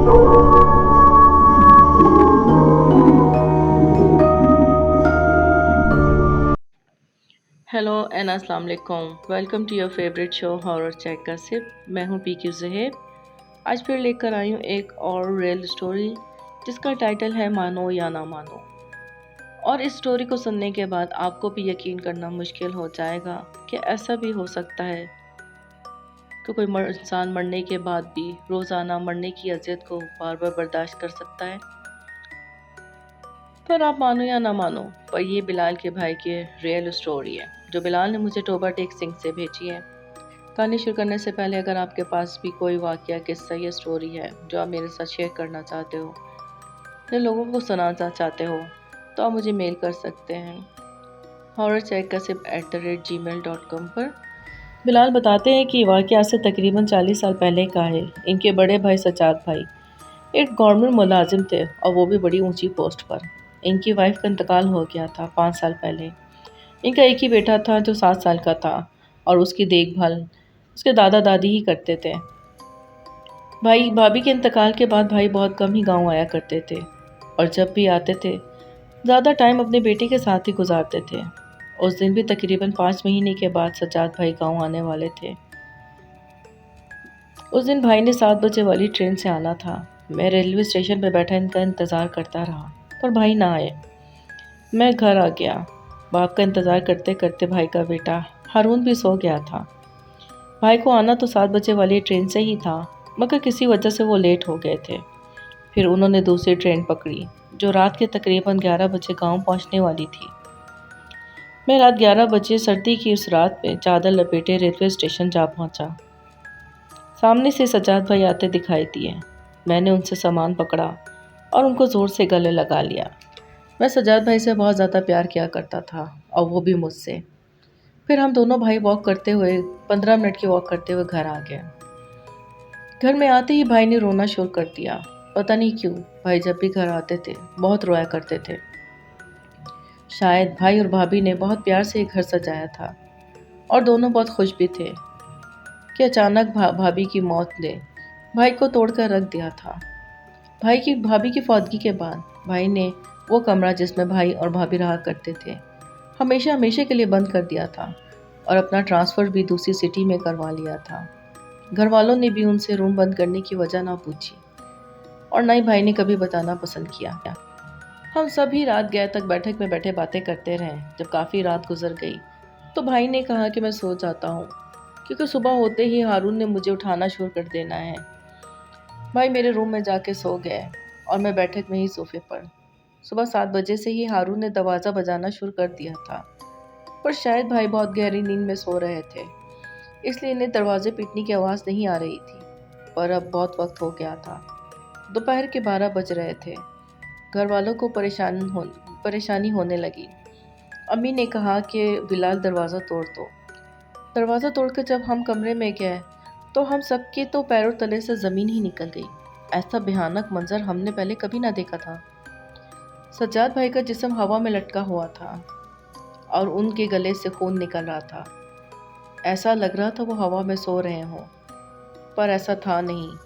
Hello and अस्सलाम वालेकुम। Welcome to your favourite show horror check का सिप। मैं हूँ पीक्यू ज़हेब। आज फिर लेकर आई हूँ एक और रियल स्टोरी जिसका टाइटल है मानो या ना मानो। और इस स्टोरी को सुनने के बाद आपको भी यकीन करना मुश्किल हो जाएगा कि ऐसा भी हो सकता है कि कोई इंसान मरने के बाद भी रोज़ाना मरने की अजियत को बार बार बर्दाश्त कर सकता है। पर आप मानो या ना मानो, पर ये बिलाल के भाई की रियल स्टोरी है जो बिलाल ने मुझे टोबा टेक सिंह से भेजी है। कहानी शुरू करने से पहले अगर आपके पास भी कोई वाकया किस्सा या स्टोरी है जो आप मेरे साथ शेयर करना चाहते हो या लोगों को सुनाना चाहते हो तो आप मुझे मेल कर सकते हैं horrorcheckgossip@gmail.com पर। बिलाल बताते हैं कि वाकया आज से तकरीबन 40 साल पहले का है। इनके बड़े भाई सज्जाद भाई एक गवर्नमेंट मुलाजिम थे और वो भी बड़ी ऊंची पोस्ट पर। इनकी वाइफ का इंतकाल हो गया था 5 साल पहले। इनका एक ही बेटा था जो 7 साल का था और उसकी देखभाल उसके दादा दादी ही करते थे। भाई भाभी के इंतकाल के बाद भाई बहुत कम ही गांव आया करते थे और जब भी आते थे ज़्यादा टाइम अपने बेटे के साथ ही गुजारते थे। उस दिन भी तकरीबन 5 महीने के बाद सज्जाद भाई गांव आने वाले थे। उस दिन भाई ने 7 बजे वाली ट्रेन से आना था। मैं रेलवे स्टेशन पर बैठा इनका इंतज़ार करता रहा पर भाई ना आए। मैं घर आ गया। बाप का इंतज़ार करते करते भाई का बेटा हारून भी सो गया था। भाई को आना तो 7 बजे वाली ट्रेन से ही था मगर किसी वजह से वो लेट हो गए थे। फिर उन्होंने दूसरी ट्रेन पकड़ी जो रात के तकरीबन 11 बजे गांव पहुंचने वाली थी। मैं रात 11 बजे सर्दी की उस रात में चादर लपेटे रेलवे स्टेशन जा पहुंचा। सामने से सज्जाद भाई आते दिखाई दिए। मैंने उनसे सामान पकड़ा और उनको ज़ोर से गले लगा लिया। मैं सज्जाद भाई से बहुत ज़्यादा प्यार किया करता था और वो भी मुझसे। फिर हम दोनों भाई वॉक करते हुए 15 मिनट की वॉक करते हुए घर आ गए। घर में आते ही भाई ने रोना शुरू कर दिया। पता नहीं क्यों भाई जब भी घर आते थे बहुत रोया करते थे। शायद भाई और भाभी ने बहुत प्यार से ये घर सजाया था और दोनों बहुत खुश भी थे कि अचानक भाभी की मौत ने भाई को तोड़कर रख दिया था। भाभी की फौतगी के बाद भाई ने वो कमरा जिसमें भाई और भाभी रहा करते थे हमेशा हमेशा के लिए बंद कर दिया था और अपना ट्रांसफ़र भी दूसरी सिटी में करवा लिया था। घर वालों ने भी उनसे रूम बंद करने की वजह ना पूछी और ना ही भाई ने कभी बताना पसंद किया। हम सभी रात गए तक बैठक में बैठे बातें करते रहे। जब काफ़ी रात गुजर गई तो भाई ने कहा कि मैं सो जाता हूँ क्योंकि सुबह होते ही हारून ने मुझे उठाना शुरू कर देना है। भाई मेरे रूम में जाके सो गए और मैं बैठक में ही सोफे पर। सुबह 7 बजे से ही हारून ने दरवाज़ा बजाना शुरू कर दिया था पर शायद भाई बहुत गहरी नींद में सो रहे थे इसलिए इन्हें दरवाजे पीटने की आवाज़ नहीं आ रही थी। पर अब बहुत वक्त हो गया था। दोपहर के 12 बज रहे थे। घर वालों को परेशानी होने लगी। अम्मी ने कहा कि बिलाल दरवाज़ा तोड़ दो। दरवाज़ा तोड़कर जब हम कमरे में गए तो हम सबके तो पैरों तले से ज़मीन ही निकल गई। ऐसा भयानक मंजर हमने पहले कभी ना देखा था। सज्जाद भाई का जिस्म हवा में लटका हुआ था और उनके गले से खून निकल रहा था। ऐसा लग रहा था वो हवा में सो रहे हों पर ऐसा था नहीं।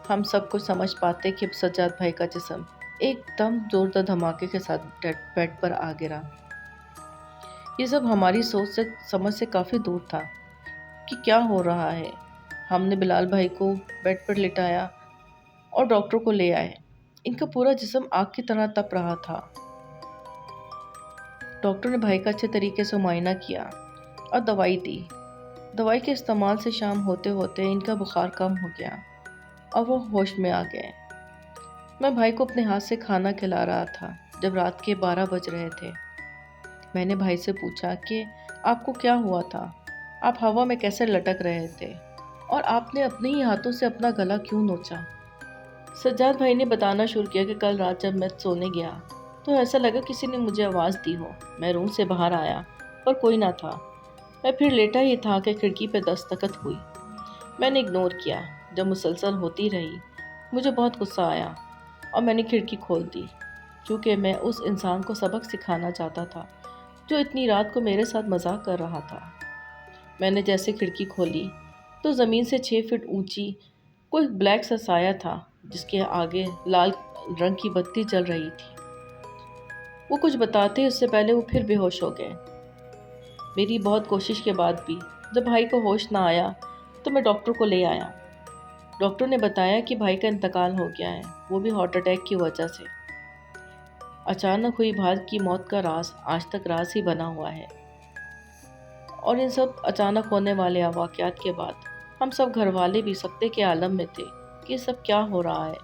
हम सब कुछ समझ पाते कि सज्जाद भाई का जिस्म एकदम जोरदार धमाके के साथ बेड पर आ गिरा। ये सब हमारी सोच से समझ से काफ़ी दूर था कि क्या हो रहा है। हमने बिलाल भाई को बेड पर लिटाया और डॉक्टर को ले आए। इनका पूरा जिस्म आग की तरह तप रहा था। डॉक्टर ने भाई का अच्छे तरीके से मुआयना किया और दवाई दी। दवाई के इस्तेमाल से शाम होते होते इनका बुखार कम हो गया और वो होश में आ गए। मैं भाई को अपने हाथ से खाना खिला रहा था जब रात के 12 बज रहे थे। मैंने भाई से पूछा कि आपको क्या हुआ था? आप हवा में कैसे लटक रहे थे और आपने अपने ही हाथों से अपना गला क्यों नोचा? सज्जाद भाई ने बताना शुरू किया कि कल रात जब मैं सोने गया तो ऐसा लगा किसी ने मुझे आवाज़ दी हो। मैं रूम से बाहर आया पर कोई ना था। मैं फिर लेटा ही था कि खिड़की पर दस्तखत हुई। मैंने इग्नोर किया। जब मुसलसल होती रही मुझे बहुत गुस्सा आया और मैंने खिड़की खोल दी क्योंकि मैं उस इंसान को सबक सिखाना चाहता था जो इतनी रात को मेरे साथ मजाक कर रहा था। मैंने जैसे खिड़की खोली तो ज़मीन से 6 फीट ऊंची कोई ब्लैक सा साया था جس کے آگے لال رنگ کی بتی جل رہی تھی۔ وہ کچھ بتاتے اس سے پہلے وہ پھر بے ہوش ہو گئے۔ میری بہت کوشش کے بعد بھی جب بھائی کو ہوش نہ آیا تو میں ڈاکٹر کو لے آیا۔ ڈاکٹر نے بتایا کہ بھائی کا انتقال ہو گیا ہے، وہ بھی ہارٹ اٹیک کی وجہ سے۔ اچانک ہوئی بھائی کی موت کا راز آج تک راز ہی بنا ہوا ہے، اور ان سب اچانک ہونے والے واقعات کے بعد ہم سب گھر والے بھی سکتے کے عالم میں تھے کہ یہ سب کیا ہو رہا ہے،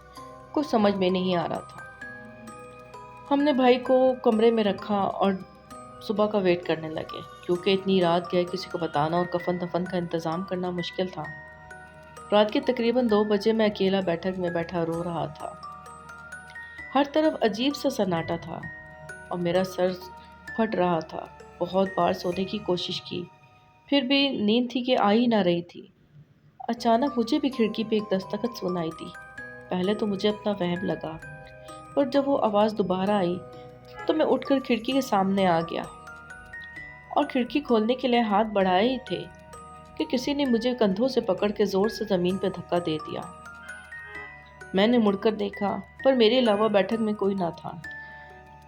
کچھ سمجھ میں نہیں آ رہا تھا۔ ہم نے بھائی کو کمرے میں رکھا اور صبح کا ویٹ کرنے لگے، کیونکہ اتنی رات گئے کسی کو بتانا اور کفن دفن کا انتظام کرنا مشکل تھا۔ رات کے تقریباً 2 بجے میں اکیلا بیٹھک میں بیٹھا رو رہا تھا۔ ہر طرف عجیب سا سناٹا تھا اور میرا سر پھٹ رہا تھا۔ بہت بار سونے کی کوشش کی، پھر بھی نیند تھی کہ آ ہی نہ رہی تھی۔ اچانک مجھے بھی کھڑکی پہ ایک دستخط سنائی دی۔ پہلے تو مجھے اپنا وہم لگا، پر جب وہ آواز دوبارہ آئی تو میں اٹھ کر کھڑکی کے سامنے آ گیا اور کھڑکی کھولنے کے لیے ہاتھ بڑھائے ہی تھے کہ کسی نے مجھے کندھوں سے پکڑ کے زور سے زمین پہ دھکا دے دیا۔ میں نے مڑ کر دیکھا، پر میرے علاوہ بیٹھک میں کوئی نہ تھا۔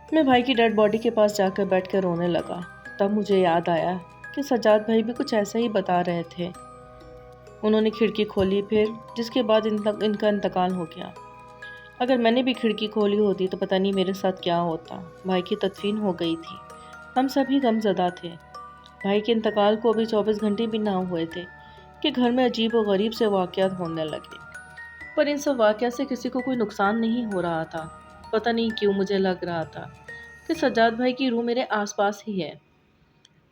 میں بھائی کی ڈیڈ باڈی کے پاس جا کر بیٹھ کر رونے لگا۔ تب مجھے یاد آیا کہ سجاد بھائی بھی کچھ ایسا ہی بتا رہے تھے۔ انہوں نے کھڑکی کھولی پھر، جس کے بعد ان کا انتقال ہو گیا۔ اگر میں نے بھی کھڑکی کھولی ہوتی تو پتہ نہیں میرے ساتھ کیا ہوتا۔ بھائی کی تدفین ہو گئی تھی، ہم سبھی غم زدہ تھے۔ بھائی کے انتقال کو ابھی 24 گھنٹے بھی نہ ہوئے تھے کہ گھر میں عجیب و غریب سے واقعات ہونے لگے، پر ان سب واقعات سے کسی کو کوئی نقصان نہیں ہو رہا تھا۔ پتہ نہیں کیوں مجھے لگ رہا تھا کہ سجاد بھائی کی روح میرے آس پاس ہی ہے۔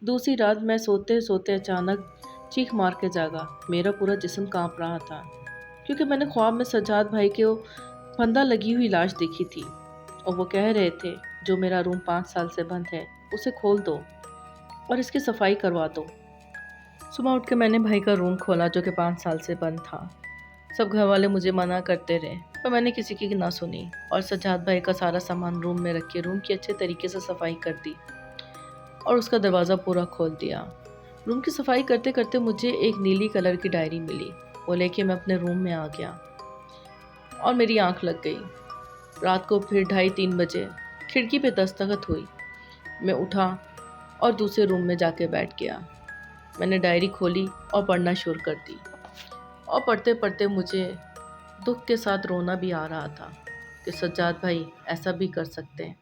دوسری رات میں سوتے سوتے اچانک چیخ مار کے جاگا۔ میرا پورا جسم کانپ رہا تھا، کیونکہ میں نے خواب میں سجاد بھائی کو پھندا لگی ہوئی لاش دیکھی تھی، اور وہ کہہ رہے تھے جو میرا روم 5 سال سے بند ہے اسے کھول دو اور اس کی صفائی کروا دو۔ صبح اٹھ کے میں نے بھائی کا روم کھولا جو کہ 5 سال سے بند تھا۔ سب گھر والے مجھے منع کرتے رہے، پر میں نے کسی کی نہ سنی اور سجاد بھائی کا سارا سامان روم میں رکھ کے روم کی اچھے طریقے سے صفائی کر دی اور اس کا دروازہ پورا کھول دیا۔ روم کی صفائی کرتے کرتے مجھے ایک نیلی کلر کی ڈائری ملی، وہ لے کے میں اپنے روم میں آ گیا اور میری آنکھ لگ گئی۔ رات کو پھر 2:30-3 بجے کھڑکی پہ دستخط ہوئی۔ میں اٹھا اور دوسرے روم میں جا کے بیٹھ گیا۔ میں نے ڈائری کھولی اور پڑھنا شروع کر دی، اور پڑھتے پڑھتے مجھے دکھ کے ساتھ رونا بھی آ رہا تھا کہ سجاد بھائی ایسا بھی کر سکتے ہیں۔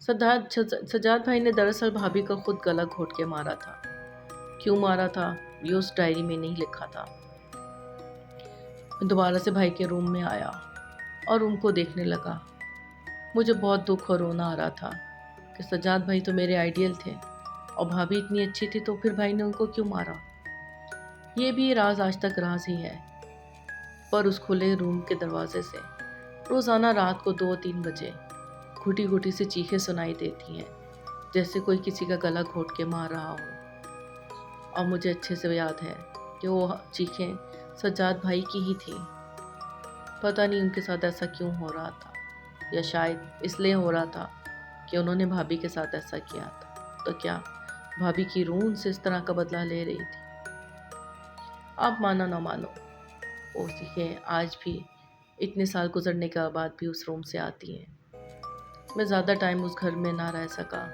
سجاد بھائی نے دراصل بھابھی کا خود گلا گھونٹ کے مارا تھا۔ کیوں مارا تھا یہ اس ڈائری میں نہیں لکھا تھا۔ میں دوبارہ سے بھائی کے روم میں آیا اور روم کو دیکھنے لگا۔ مجھے بہت دکھ اور رونا آ رہا تھا کہ سجاد بھائی تو میرے آئیڈیل تھے، اور بھابھی اتنی اچھی تھی تو پھر بھائی نے ان کو کیوں مارا۔ یہ بھی راز آج تک راز ہی ہے۔ پر اس کھلے روم کے دروازے سے روزانہ رات کو 2-3 بجے گھٹی گھٹی سی چیخیں سنائی دیتی ہیں، جیسے کوئی کسی کا گلا گھونٹ کے مار رہا ہو۔ اور مجھے اچھے سے یاد ہے کہ وہ چیخیں سجاد بھائی کی ہی تھی۔ پتہ نہیں ان کے ساتھ ایسا کیوں ہو رہا تھا، یا شاید اس لیے ہو رہا تھا کہ انہوں نے بھابھی کے ساتھ ایسا کیا تھا، تو کیا بھابھی کی روح ان سے اس طرح کا بدلہ لے رہی تھی۔ آپ مانو نہ مانو، وہ چیخیں آج بھی اتنے سال گزرنے کے بعد بھی اس روم سے آتی ہیں۔ میں زیادہ ٹائم اس گھر میں نہ رہ سکا،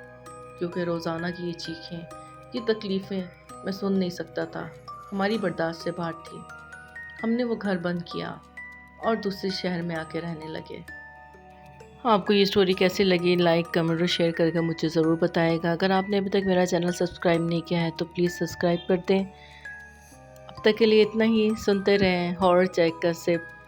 کیونکہ روزانہ کی یہ چیخیں، یہ تکلیفیں میں سن نہیں سکتا تھا، ہماری برداشت سے باہر تھی۔ ہم نے وہ گھر بند کیا اور دوسرے شہر میں آ کے رہنے لگے۔ آپ کو یہ سٹوری کیسی لگی؟ لائک، کمنٹ اور شیئر کر کے مجھے ضرور بتائے گا۔ اگر آپ نے ابھی تک میرا چینل سبسکرائب نہیں کیا ہے تو پلیز سبسکرائب کر دیں۔ اب تک کے لیے اتنا ہی، سنتے رہیں ہارر چیک کا سپ۔